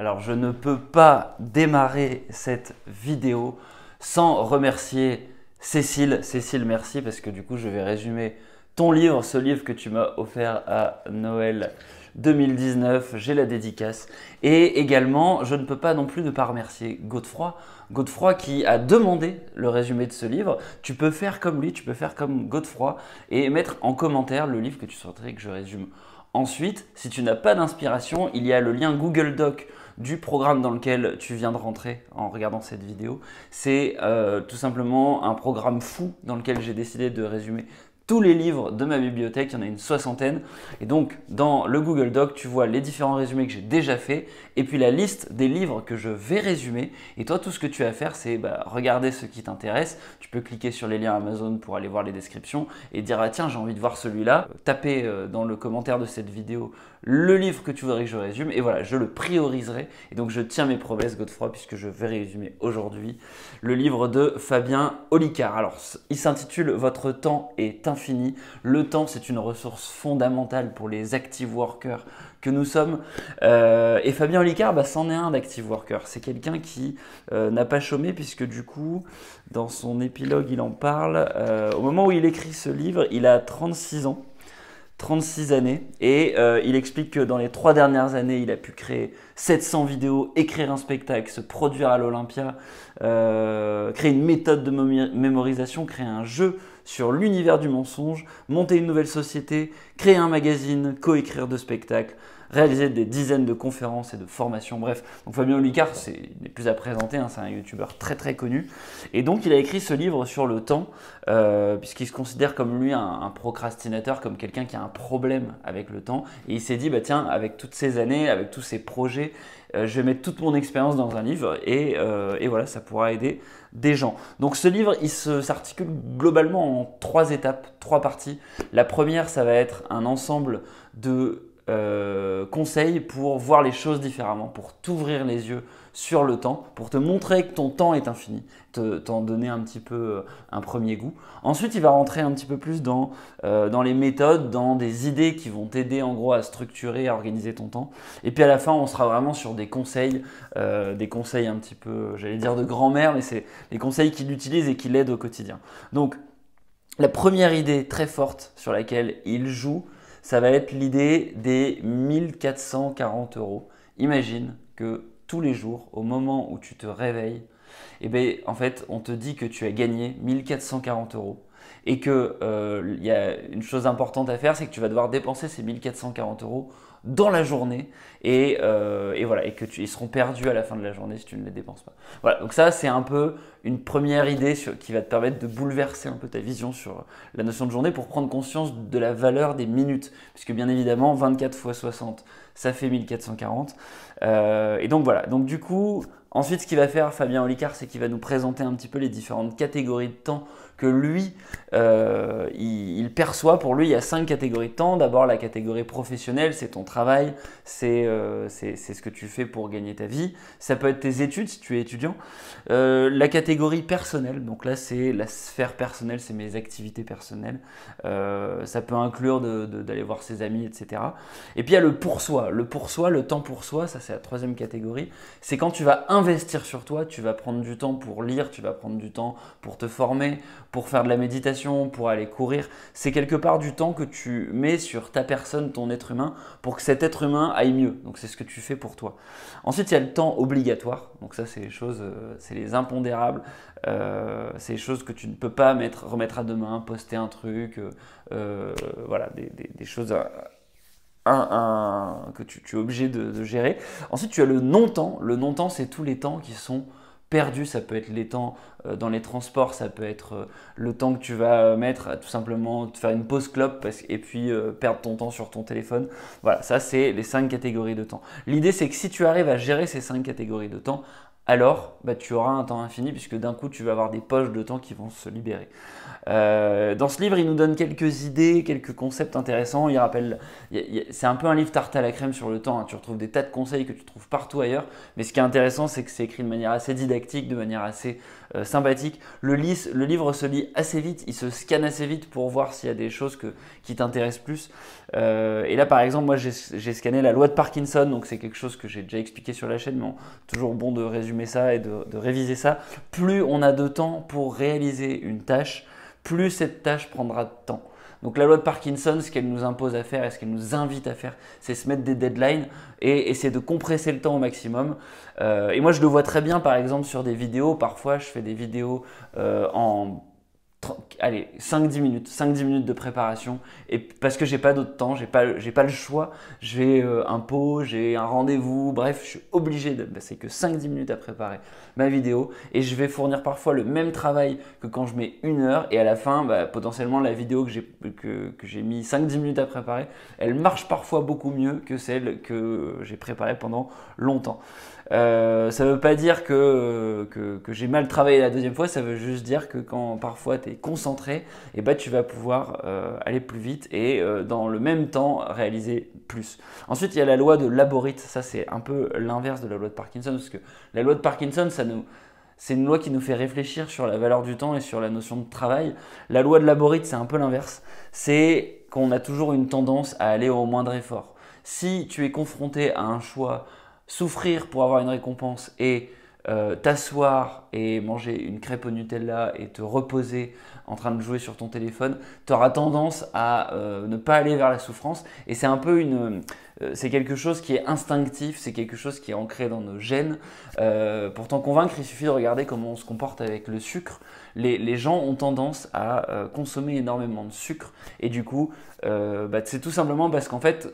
Alors, je ne peux pas démarrer cette vidéo sans remercier Cécile. Cécile, merci parce que du coup, je vais résumer ton livre, ce livre que tu m'as offert à Noël 2019. J'ai la dédicace. Et également, je ne peux pas non plus ne pas remercier Godefroy. Godefroy qui a demandé le résumé de ce livre. Tu peux faire comme lui, tu peux faire comme Godefroy et mettre en commentaire le livre que tu souhaiterais que je résume. Ensuite, si tu n'as pas d'inspiration, il y a le lien Google Doc du programme dans lequel tu viens de rentrer en regardant cette vidéo. C'est tout simplement un programme fou dans lequel j'ai décidé de résumer tous les livres de ma bibliothèque, il y en a une soixantaine. Et donc, dans le Google Doc, tu vois les différents résumés que j'ai déjà faits et puis la liste des livres que je vais résumer. Et toi, tout ce que tu as à faire, c'est regarder ce qui t'intéresse. Tu peux cliquer sur les liens Amazon pour aller voir les descriptions et dire « Ah tiens, j'ai envie de voir celui-là ». Taper dans le commentaire de cette vidéo le livre que tu voudrais que je résume. Et voilà, je le prioriserai. Et donc, je tiens mes promesses, Godefroy, puisque je vais résumer aujourd'hui le livre de Fabien Olicard. Alors, il s'intitule « Votre temps est infini ». Le temps, c'est une ressource fondamentale pour les active workers que nous sommes. Et Fabien Olicard, c'en est un d'active worker. C'est quelqu'un qui n'a pas chômé puisque du coup, dans son épilogue, il en parle. Au moment où il écrit ce livre, il a 36 ans. 36 années et il explique que dans les 3 dernières années, il a pu créer 700 vidéos, écrire un spectacle, se produire à l'Olympia, créer une méthode de mémorisation, créer un jeu sur l'univers du mensonge, monter une nouvelle société, créer un magazine, coécrire 2 spectacles, réaliser des dizaines de conférences et de formations. Bref, donc Fabien Olicard, il n'est plus à présenter, c'est un youtubeur très très connu. Et donc il a écrit ce livre sur le temps, puisqu'il se considère comme lui un procrastinateur, comme quelqu'un qui a un problème avec le temps. Et il s'est dit, tiens, avec toutes ces années, avec tous ces projets, je vais mettre toute mon expérience dans un livre et voilà, ça pourra aider des gens. Donc ce livre, il s'articule globalement en 3 étapes, 3 parties. La première, ça va être un ensemble de conseils pour voir les choses différemment, pour t'ouvrir les yeux sur le temps, pour te montrer que ton temps est infini, t'en donner un petit peu un premier goût. Ensuite, il va rentrer un petit peu plus dans les méthodes, dans des idées qui vont t'aider en gros à structurer, à organiser ton temps. Et puis à la fin, on sera vraiment sur des conseils un petit peu, j'allais dire de grand-mère, mais c'est les conseils qu'il utilise et qui l'aident au quotidien. Donc, la première idée très forte sur laquelle il joue, ça va être l'idée des 1440 €. Imagine que tous les jours, au moment où tu te réveilles, en fait, on te dit que tu as gagné 1440 € et qu'il y a une chose importante à faire, c'est que tu vas devoir dépenser ces 1440 € dans la journée et voilà, et ils seront perdus à la fin de la journée si tu ne les dépenses pas. Voilà, donc ça c'est un peu une première idée qui va te permettre de bouleverser un peu ta vision sur la notion de journée pour prendre conscience de la valeur des minutes, puisque bien évidemment 24 x 60 ça fait 1440 et donc voilà, donc du coup ensuite ce qu'il va faire Fabien Olicard, c'est qu'il va nous présenter un petit peu les différentes catégories de temps que lui, il perçoit. Pour lui, il y a 5 catégories de temps. D'abord, la catégorie professionnelle, c'est ton travail, c'est ce que tu fais pour gagner ta vie. Ça peut être tes études si tu es étudiant. La catégorie personnelle, donc là, c'est la sphère personnelle, c'est mes activités personnelles. Ça peut inclure d'aller voir ses amis, etc. Et puis, il y a le pour soi. Le pour soi, le temps pour soi, ça c'est la 3e catégorie. C'est quand tu vas investir sur toi, tu vas prendre du temps pour lire, tu vas prendre du temps pour te former, pour faire de la méditation, pour aller courir. C'est quelque part du temps que tu mets sur ta personne, ton être humain, pour que cet être humain aille mieux. Donc c'est ce que tu fais pour toi. Ensuite, il y a le temps obligatoire. Donc ça, c'est les choses, c'est les impondérables. C'est les choses que tu ne peux pas remettre à demain, poster un truc, voilà, des choses que tu es obligé de gérer. Ensuite, tu as le non-temps. Le non-temps, c'est tous les temps qui sont perdus. Ça peut être les temps dans les transports, ça peut être le temps que tu vas mettre à tout simplement te faire une pause clope et puis perdre ton temps sur ton téléphone. Voilà, ça c'est les 5 catégories de temps. L'idée, c'est que si tu arrives à gérer ces 5 catégories de temps, alors bah, tu auras un temps infini puisque d'un coup tu vas avoir des poches de temps qui vont se libérer. Dans ce livre, il nous donne quelques idées, quelques concepts intéressants. C'est un peu un livre tarte à la crème sur le temps, hein. Tu retrouves des tas de conseils que tu trouves partout ailleurs. Mais ce qui est intéressant, c'est que c'est écrit de manière assez didactique, de manière assez sympathique. Le livre se lit assez vite, il se scanne assez vite pour voir s'il y a des choses qui t'intéressent plus. Et là, par exemple, moi, j'ai scanné la loi de Parkinson, donc c'est quelque chose que j'ai déjà expliqué sur la chaîne, mais toujours bon de résumer ça et de réviser ça. Plus on a de temps pour réaliser une tâche, plus cette tâche prendra de temps. Donc la loi de Parkinson, ce qu'elle nous impose à faire et ce qu'elle nous invite à faire, c'est se mettre des deadlines et essayer de compresser le temps au maximum. Et moi je le vois très bien par exemple sur des vidéos. Parfois je fais des vidéos en 5-10 minutes, 5-10 minutes de préparation, et parce que j'ai pas d'autre temps, j'ai pas le choix, j'ai un pot, j'ai un rendez-vous, bref, je suis obligé de c'est que 5-10 minutes à préparer ma vidéo, et je vais fournir parfois le même travail que quand je mets 1 heure, et à la fin, bah, potentiellement la vidéo que j'ai mis 5-10 minutes à préparer, elle marche parfois beaucoup mieux que celle que j'ai préparée pendant longtemps. Ça ne veut pas dire que j'ai mal travaillé la deuxième fois, ça veut juste dire que quand parfois tu es concentré, et bah, tu vas pouvoir aller plus vite et dans le même temps réaliser plus. Ensuite, il y a la loi de Laborit, ça c'est un peu l'inverse de la loi de Parkinson, parce que la loi de Parkinson, c'est une loi qui nous fait réfléchir sur la valeur du temps et sur la notion de travail. La loi de Laborit, c'est un peu l'inverse, c'est qu'on a toujours une tendance à aller au moindre effort. Si tu es confronté à un choix, souffrir pour avoir une récompense et t'asseoir et manger une crêpe au Nutella et te reposer en train de jouer sur ton téléphone, tu auras tendance à ne pas aller vers la souffrance. Et c'est un peu c'est quelque chose qui est instinctif, c'est quelque chose qui est ancré dans nos gènes. Pour t'en convaincre, il suffit de regarder comment on se comporte avec le sucre. Les gens ont tendance à consommer énormément de sucre et du coup, c'est tout simplement parce qu'en fait,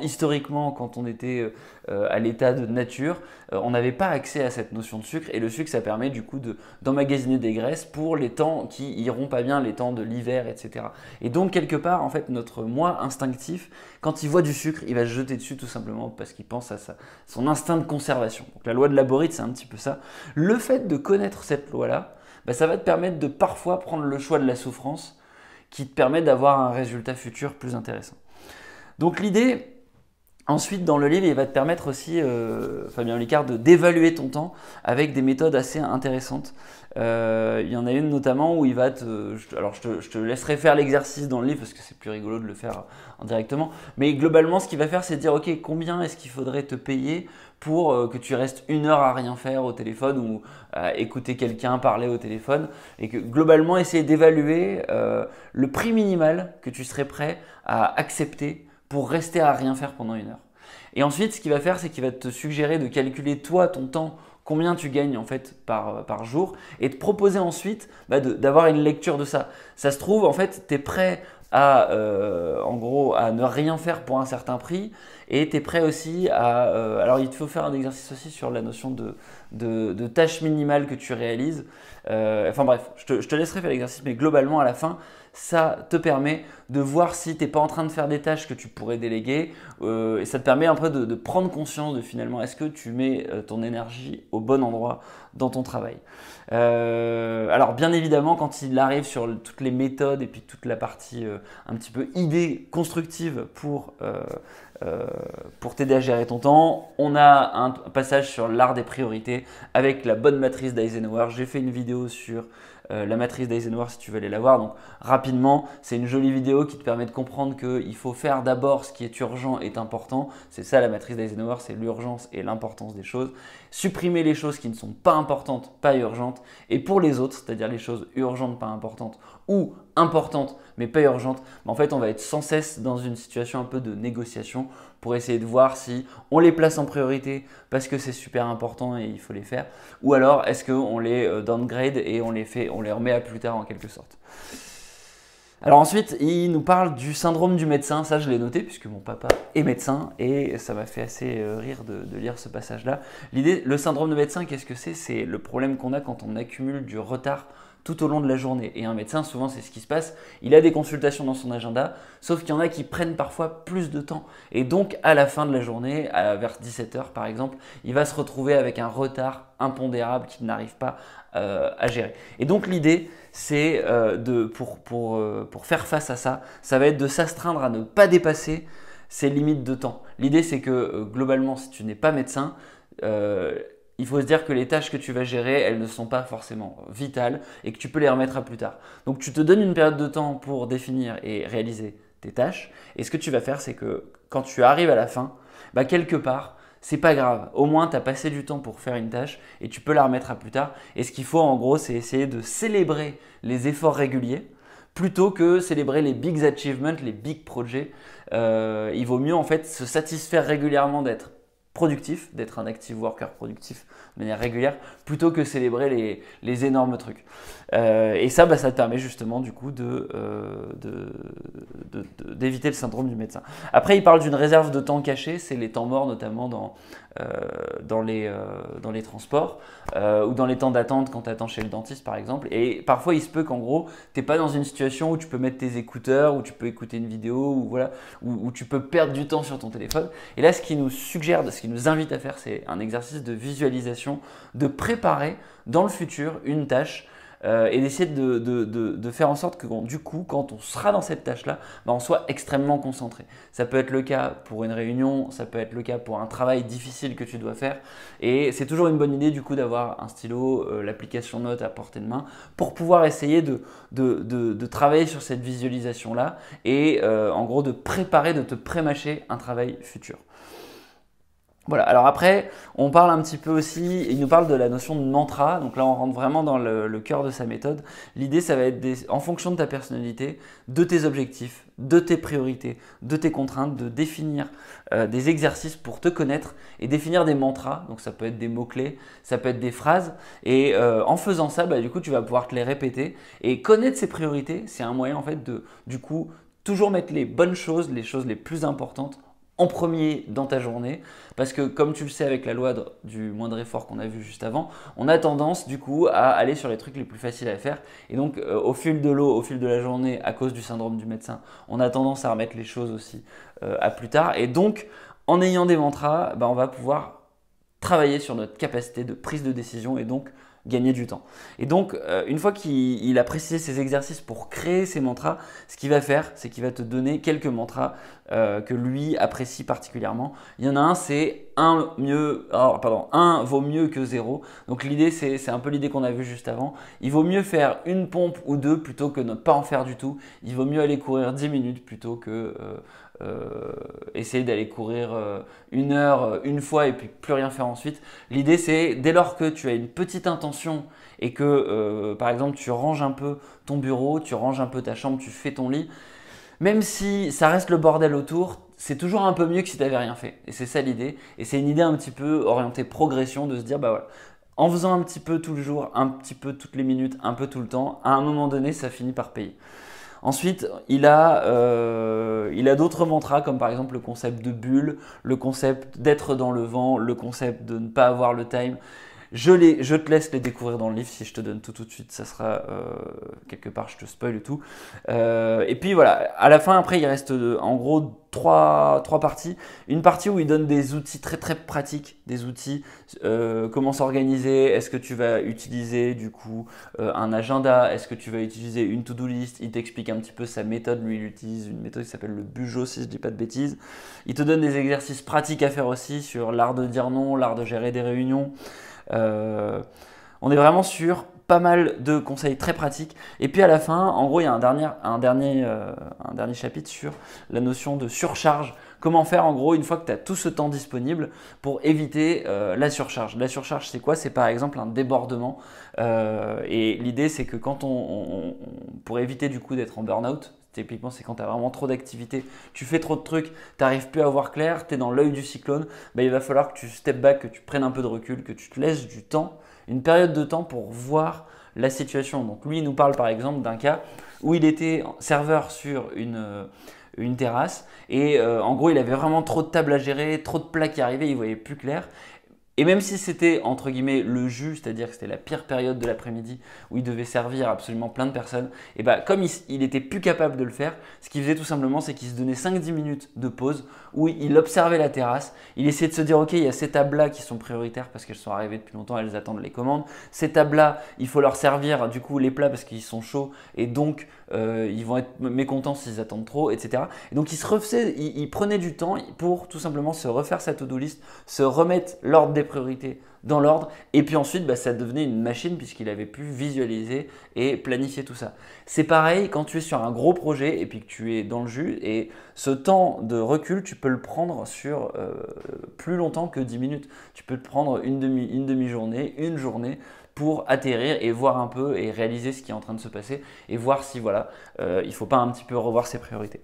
historiquement, quand on était à l'état de nature, on n'avait pas accès à cette notion de sucre et le sucre, ça permet du coup d'emmagasiner des graisses pour les temps qui iront pas bien, les temps de l'hiver, etc. Et donc, quelque part, en fait, notre moi instinctif, quand il voit du sucre, il va se jeter dessus tout simplement parce qu'il pense à son instinct de conservation. Donc, la loi de Laborit, c'est un petit peu ça. Le fait de connaître cette loi-là, ça va te permettre de parfois prendre le choix de la souffrance qui te permet d'avoir un résultat futur plus intéressant. Donc l'idée, ensuite dans le livre, il va te permettre aussi, Fabien Olicard, d'évaluer ton temps avec des méthodes assez intéressantes. Il y en a une notamment où il va je te laisserai faire l'exercice dans le livre parce que c'est plus rigolo de le faire indirectement. Mais globalement, ce qu'il va faire, c'est dire, ok, combien est-ce qu'il faudrait te payer pour que tu restes 1 heure à rien faire au téléphone ou à écouter quelqu'un parler au téléphone et que globalement essayer d'évaluer le prix minimal que tu serais prêt à accepter pour rester à rien faire pendant 1 heure. Et ensuite, ce qu'il va faire, c'est qu'il va te suggérer de calculer toi ton temps, combien tu gagnes en fait par jour et te proposer ensuite d'avoir une lecture de ça. Ça se trouve, en fait, tu es prêt en gros, à ne rien faire pour un certain prix et tu es prêt aussi alors, il te faut faire un exercice aussi sur la notion de tâche minimale que tu réalises. Enfin bref, je te laisserai faire l'exercice, mais globalement, à la fin, ça te permet de voir si tu n'es pas en train de faire des tâches que tu pourrais déléguer et ça te permet un peu de prendre conscience de finalement est-ce que tu mets ton énergie au bon endroit dans ton travail. Alors bien évidemment quand il arrive sur toutes les méthodes et puis toute la partie un petit peu idée constructive pour t'aider à gérer ton temps, on a un passage sur l'art des priorités avec la bonne matrice d'Eisenhower. J'ai fait une vidéo sur la matrice d'Eisenhower si tu veux aller la voir. Donc rapidement, c'est une jolie vidéo qui te permet de comprendre qu'il faut faire d'abord ce qui est urgent et important. C'est ça la matrice d'Eisenhower, c'est l'urgence et l'importance des choses. Supprimer les choses qui ne sont pas importantes, pas urgentes. Et pour les autres, c'est-à-dire les choses urgentes, pas importantes ou importantes mais pas urgentes, en fait on va être sans cesse dans une situation un peu de négociation pour essayer de voir si on les place en priorité parce que c'est super important et il faut les faire, ou alors est-ce qu'on les downgrade et on les remet à plus tard en quelque sorte. Alors ensuite, il nous parle du syndrome du médecin. Ça, je l'ai noté puisque mon papa est médecin et ça m'a fait assez rire de lire ce passage-là. Le syndrome de médecin, qu'est-ce que c'est? C'est le problème qu'on a quand on accumule du retard tout au long de la journée. Et un médecin, souvent, c'est ce qui se passe. Il a des consultations dans son agenda, sauf qu'il y en a qui prennent parfois plus de temps. Et donc, à la fin de la journée, vers 17 h par exemple, il va se retrouver avec un retard impondérable qu'il n'arrive pas à gérer. Et donc, l'idée, c'est pour faire face à ça, ça va être de s'astreindre à ne pas dépasser ses limites de temps. L'idée, c'est que globalement, si tu n'es pas médecin, il faut se dire que les tâches que tu vas gérer, elles ne sont pas forcément vitales et que tu peux les remettre à plus tard. Donc tu te donnes une période de temps pour définir et réaliser tes tâches. Et ce que tu vas faire, c'est que quand tu arrives à la fin, bah quelque part, c'est pas grave. Au moins, tu as passé du temps pour faire une tâche et tu peux la remettre à plus tard. Et ce qu'il faut en gros, c'est essayer de célébrer les efforts réguliers plutôt que célébrer les big achievements, les big projets. Il vaut mieux en fait se satisfaire régulièrement d'être productif, d'être un active worker productif de manière régulière, plutôt que célébrer les énormes trucs. Et ça, ça te permet justement du coup d'éviter le syndrome du médecin. Après, il parle d'une réserve de temps caché, c'est les temps morts notamment dans les transports ou dans les temps d'attente quand tu attends chez le dentiste par exemple. Et parfois, il se peut qu'en gros, tu n'es pas dans une situation où tu peux mettre tes écouteurs, où tu peux écouter une vidéo, ou voilà, où tu peux perdre du temps sur ton téléphone. Et là, ce qu'il nous suggère, ce qu'il nous invite à faire, c'est un exercice de visualisation, de préparer dans le futur une tâche et d'essayer de faire en sorte que du coup, quand on sera dans cette tâche-là, on soit extrêmement concentré. Ça peut être le cas pour une réunion, ça peut être le cas pour un travail difficile que tu dois faire. Et c'est toujours une bonne idée du coup d'avoir un stylo, l'application Notes à portée de main pour pouvoir essayer de travailler sur cette visualisation-là et en gros de préparer, de te prémâcher un travail futur. Voilà, alors après, on parle un petit peu aussi, il nous parle de la notion de mantra, donc là on rentre vraiment dans le cœur de sa méthode. L'idée, ça va être en fonction de ta personnalité, de tes objectifs, de tes priorités, de tes contraintes, de définir des exercices pour te connaître et définir des mantras, donc ça peut être des mots-clés, ça peut être des phrases, et en faisant ça, du coup tu vas pouvoir te les répéter et connaître ses priorités, c'est un moyen en fait de, du coup, toujours mettre les bonnes choses, les choses les plus importantes en premier dans ta journée parce que comme tu le sais avec la loi du moindre effort qu'on a vu juste avant, on a tendance du coup à aller sur les trucs les plus faciles à faire et donc au fil de l'eau, au fil de la journée à cause du syndrome du médecin, on a tendance à remettre les choses aussi à plus tard et donc en ayant des mantras, on va pouvoir travailler sur notre capacité de prise de décision et donc gagner du temps. Et donc, une fois qu'il a précisé ses exercices pour créer ses mantras, ce qu'il va faire, c'est qu'il va te donner quelques mantras que lui apprécie particulièrement. Il y en a un, c'est un vaut mieux que 0. Donc l'idée, c'est un peu l'idée qu'on a vue juste avant. Il vaut mieux faire une pompe ou deux plutôt que ne pas en faire du tout. Il vaut mieux aller courir 10 minutes plutôt que essayer d'aller courir 1 heure une fois et puis plus rien faire ensuite. L'idée, c'est dès lors que tu as une petite intention et que par exemple tu ranges un peu ton bureau, tu ranges un peu ta chambre, tu fais ton lit, même si ça reste le bordel autour, c'est toujours un peu mieux que si tu n'avais rien fait. Et c'est ça l'idée. Et c'est une idée un petit peu orientée progression de se dire voilà, en faisant un petit peu tout le jour, un petit peu toutes les minutes, un peu tout le temps, à un moment donné, ça finit par payer. Ensuite, il a d'autres mantras comme par exemple le concept de bulle, le concept d'être dans le vent, le concept de ne pas avoir le time. Je te laisse les découvrir dans le livre. Si je te donne tout de suite, ça sera quelque part, je te spoil tout. Et puis voilà, à la fin, après, il reste en gros trois parties. Une partie où il donne des outils très très pratiques, des outils, comment s'organiser, est-ce que tu vas utiliser du coup un agenda, est-ce que tu vas utiliser une to-do list, il t'explique un petit peu sa méthode, lui il utilise une méthode qui s'appelle le Bujo si je dis pas de bêtises. Il te donne des exercices pratiques à faire aussi sur l'art de dire non, l'art de gérer des réunions. On est vraiment sur pas mal de conseils très pratiques. Et puis à la fin, en gros, il y a un dernier chapitre sur la notion de surcharge. Comment faire en gros une fois que tu as tout ce temps disponible pour éviter la surcharge. La surcharge, c'est quoi? C'est par exemple un débordement. Et l'idée, c'est que quand pour éviter du coup d'être en burn-out, typiquement, c'est quand tu as vraiment trop d'activités, tu fais trop de trucs, tu n'arrives plus à voir clair, tu es dans l'œil du cyclone, il va falloir que tu step back, que tu prennes un peu de recul, que tu te laisses du temps, une période de temps pour voir la situation. Donc lui, il nous parle par exemple d'un cas où il était serveur sur une terrasse et en gros, il avait vraiment trop de tables à gérer, trop de plats qui arrivaient, il voyait plus clair. Et même si c'était entre guillemets le jus, c'est-à-dire que c'était la pire période de l'après-midi où il devait servir absolument plein de personnes, et bah comme il était plus capable de le faire, ce qu'il faisait tout simplement, c'est qu'il se donnait 5-10 minutes de pause où il observait la terrasse, il essayait de se dire ok, il y a ces tables-là qui sont prioritaires parce qu'elles sont arrivées depuis longtemps, elles attendent les commandes. Ces tables-là, il faut leur servir du coup les plats parce qu'ils sont chauds et donc ils vont être mécontents s'ils attendent trop, etc. Et donc il prenait du temps pour tout simplement se refaire sa to-do list, se remettre l'ordre des priorités dans l'ordre et puis ensuite bah, ça devenait une machine puisqu'il avait pu visualiser et planifier tout ça. C'est pareil quand tu es sur un gros projet et puis que tu es dans le jus et ce temps de recul tu peux le prendre sur plus longtemps que 10 minutes. Tu peux te prendre une demi-journée, une journée pour atterrir et voir un peu et réaliser ce qui est en train de se passer et voir si voilà, il ne faut pas un petit peu revoir ses priorités.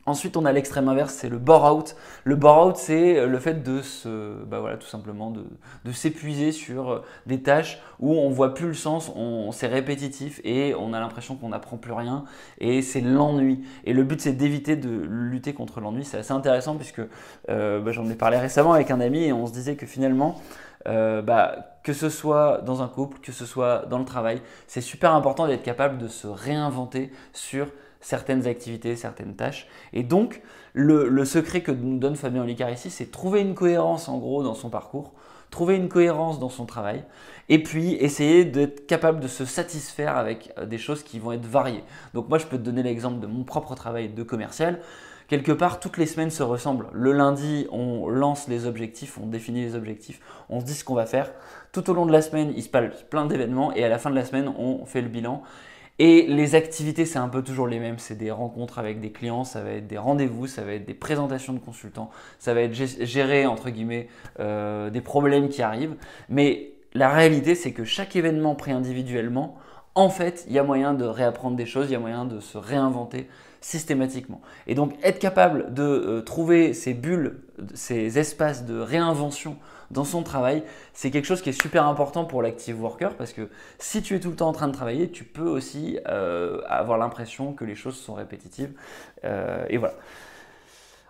Ensuite, on a l'extrême inverse, c'est le bore-out. Le bore-out, c'est le fait de tout simplement de s'épuiser sur des tâches où on voit plus le sens, c'est répétitif et on a l'impression qu'on n'apprend plus rien et c'est l'ennui. Et le but, c'est d'éviter de lutter contre l'ennui. C'est assez intéressant puisque j'en ai parlé récemment avec un ami et on se disait que finalement, que ce soit dans un couple, que ce soit dans le travail, c'est super important d'être capable de se réinventer sur certaines activités, certaines tâches. Et donc, le secret que nous donne Fabien Olicard ici, c'est trouver une cohérence en gros dans son parcours, trouver une cohérence dans son travail, et puis essayer d'être capable de se satisfaire avec des choses qui vont être variées. Donc moi, je peux te donner l'exemple de mon propre travail de commercial. Quelque part, toutes les semaines se ressemblent. Le lundi, on lance les objectifs, on définit les objectifs, on se dit ce qu'on va faire. Tout au long de la semaine, il se passe plein d'événements et à la fin de la semaine, on fait le bilan. Et les activités, c'est un peu toujours les mêmes. C'est des rencontres avec des clients, ça va être des rendez-vous, ça va être des présentations de consultants, ça va être gérer, entre guillemets, des problèmes qui arrivent. Mais la réalité, c'est que chaque événement pris individuellement, en fait, il y a moyen de réapprendre des choses, il y a moyen de se réinventer systématiquement. Et donc, être capable de trouver ces bulles, ces espaces de réinvention dans son travail, c'est quelque chose qui est super important pour l'active worker parce que si tu es tout le temps en train de travailler, tu peux aussi avoir l'impression que les choses sont répétitives. Et voilà.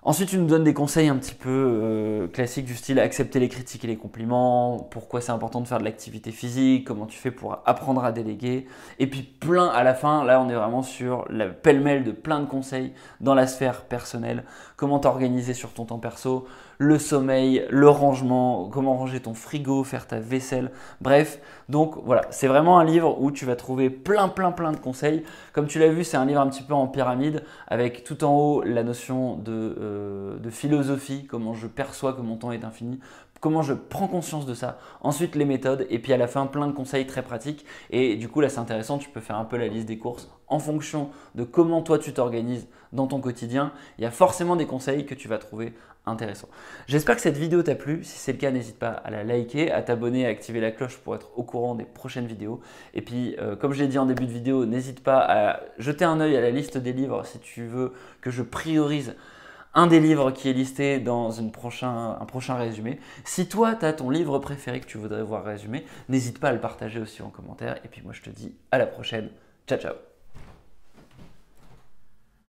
Ensuite, tu nous donnes des conseils un petit peu classiques du style accepter les critiques et les compliments, pourquoi c'est important de faire de l'activité physique, comment tu fais pour apprendre à déléguer. Et puis plein à la fin, là on est vraiment sur la pêle-mêle de plein de conseils dans la sphère personnelle, comment t'organiser sur ton temps perso, le sommeil, le rangement, comment ranger ton frigo, faire ta vaisselle, bref. Donc voilà, c'est vraiment un livre où tu vas trouver plein de conseils. Comme tu l'as vu, c'est un livre un petit peu en pyramide avec tout en haut la notion de philosophie, comment je perçois que mon temps est infini, comment je prends conscience de ça, ensuite les méthodes et puis à la fin plein de conseils très pratiques et du coup là c'est intéressant, tu peux faire un peu la liste des courses en fonction de comment toi tu t'organises dans ton quotidien, il y a forcément des conseils que tu vas trouver intéressants. J'espère que cette vidéo t'a plu, si c'est le cas n'hésite pas à la liker, à t'abonner, à activer la cloche pour être au courant des prochaines vidéos et puis comme je l'ai dit en début de vidéo, n'hésite pas à jeter un œil à la liste des livres si tu veux que je priorise un des livres qui est listé dans un prochain résumé. Si toi, tu as ton livre préféré que tu voudrais voir résumé, n'hésite pas à le partager aussi en commentaire. Et puis moi, je te dis à la prochaine. Ciao, ciao.